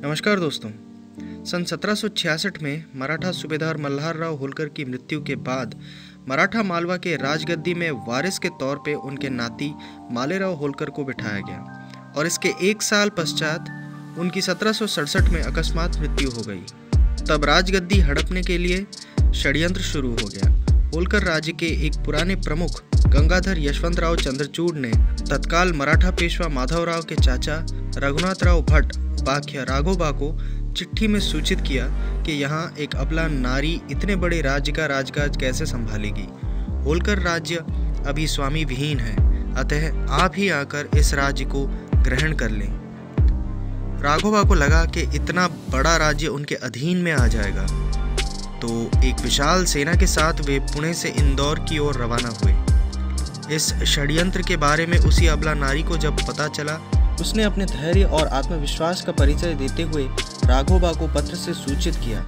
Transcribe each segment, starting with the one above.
नमस्कार दोस्तों। सन 1766 में मराठा सूबेदार मल्हारराव होलकर की मृत्यु के बाद मराठा मालवा के राजगद्दी में वारिस के तौर पे उनके नाती मालेराव होलकर को बिठाया गया और इसके एक साल पश्चात उनकी 1767 में अकस्मात मृत्यु हो गई। तब राजगद्दी हड़पने के लिए षड्यंत्र शुरू हो गया। होलकर राज्य के एक पुराने प्रमुख गंगाधर यशवंतराव चंद्रचूड़ ने तत्काल मराठा पेशवा माधवराव के चाचा रघुनाथराव भट्ट बाख्या राघोबा को चिट्ठी में सूचित किया कि यहाँ एक अबला नारी इतने बड़े राज्य का राजकाज कैसे संभालेगी। होलकर राज्य अभी स्वामी विहीन है, अतः आप ही आकर इस राज्य को ग्रहण कर लें। राघोबा को लगा कि इतना बड़ा राज्य उनके अधीन में आ जाएगा, तो एक विशाल सेना के साथ वे पुणे से इंदौर की ओर रवाना हुए। इस षड्यंत्र के बारे में उसी अबला नारी को जब पता चला, उसने अपने धैर्य और आत्मविश्वास का परिचय देते हुए राघोबा को पत्र से सूचित किया,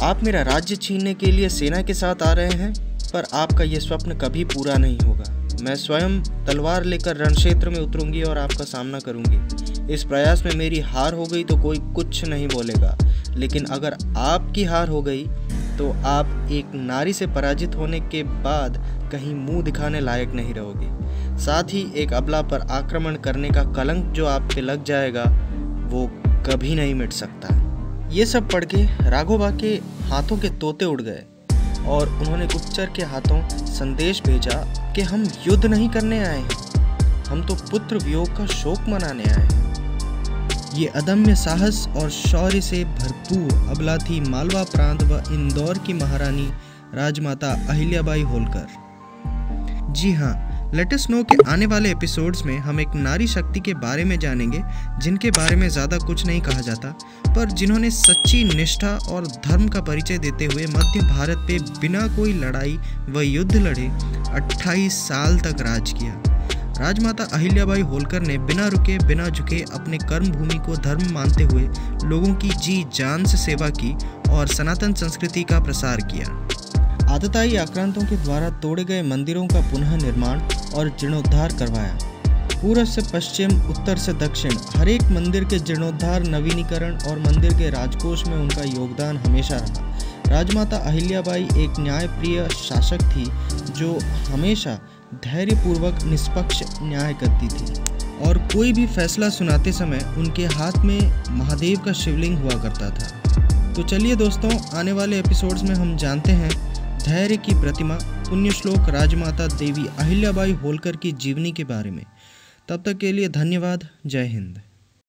आप मेरा राज्य छीनने के लिए सेना के साथ आ रहे हैं, पर आपका यह स्वप्न कभी पूरा नहीं होगा। मैं स्वयं तलवार लेकर रणक्षेत्र में उतरूंगी और आपका सामना करूंगी। इस प्रयास में मेरी हार हो गई तो कोई कुछ नहीं बोलेगा, लेकिन अगर आपकी हार हो गई तो आप एक नारी से पराजित होने के बाद कहीं मुंह दिखाने लायक नहीं रहोगे। साथ ही एक अबला पर आक्रमण करने का कलंक जो आप पे लग जाएगा वो कभी नहीं मिट सकता। ये सब पढ़ के राघोबा के हाथों के तोते उड़ गए और उन्होंने गुप्तचर के हाथों संदेश भेजा कि हम युद्ध नहीं करने आए हैं, हम तो पुत्र वियोग का शोक मनाने आए हैं। ये अदम्य साहस और शौर्य से भरपूर अबला थी मालवा प्रांत व इंदौर की महारानी राजमाता अहिल्याबाई होलकर। जी हाँ, लेट अस नो के आने वाले एपिसोड्स में हम एक नारी शक्ति के बारे में जानेंगे जिनके बारे में ज़्यादा कुछ नहीं कहा जाता, पर जिन्होंने सच्ची निष्ठा और धर्म का परिचय देते हुए मध्य भारत पे बिना कोई लड़ाई व युद्ध लड़े 28 साल तक राज किया। राजमाता अहिल्याबाई होलकर ने बिना रुके बिना झुके अपने कर्म भूमि को धर्म मानते हुए लोगों की जी जान से सेवा की और सनातन संस्कृति का प्रसार किया। आतताई आक्रांतों के द्वारा तोड़े गए मंदिरों का पुनः निर्माण और जीर्णोद्धार करवाया। पूर्व से पश्चिम, उत्तर से दक्षिण हर एक मंदिर के जीर्णोद्धार, नवीनीकरण और मंदिर के राजकोष में उनका योगदान हमेशा रहा। राजमाता अहिल्याबाई एक न्यायप्रिय शासक थी जो हमेशा धैर्यपूर्वक निष्पक्ष न्याय करती थी और कोई भी फैसला सुनाते समय उनके हाथ में महादेव का शिवलिंग हुआ करता था। तो चलिए दोस्तों, आने वाले एपिसोड्स में हम जानते हैं धैर्य की प्रतिमा पुण्य श्लोक राजमाता देवी अहिल्याबाई होलकर की जीवनी के बारे में। तब तक के लिए धन्यवाद। जय हिंद।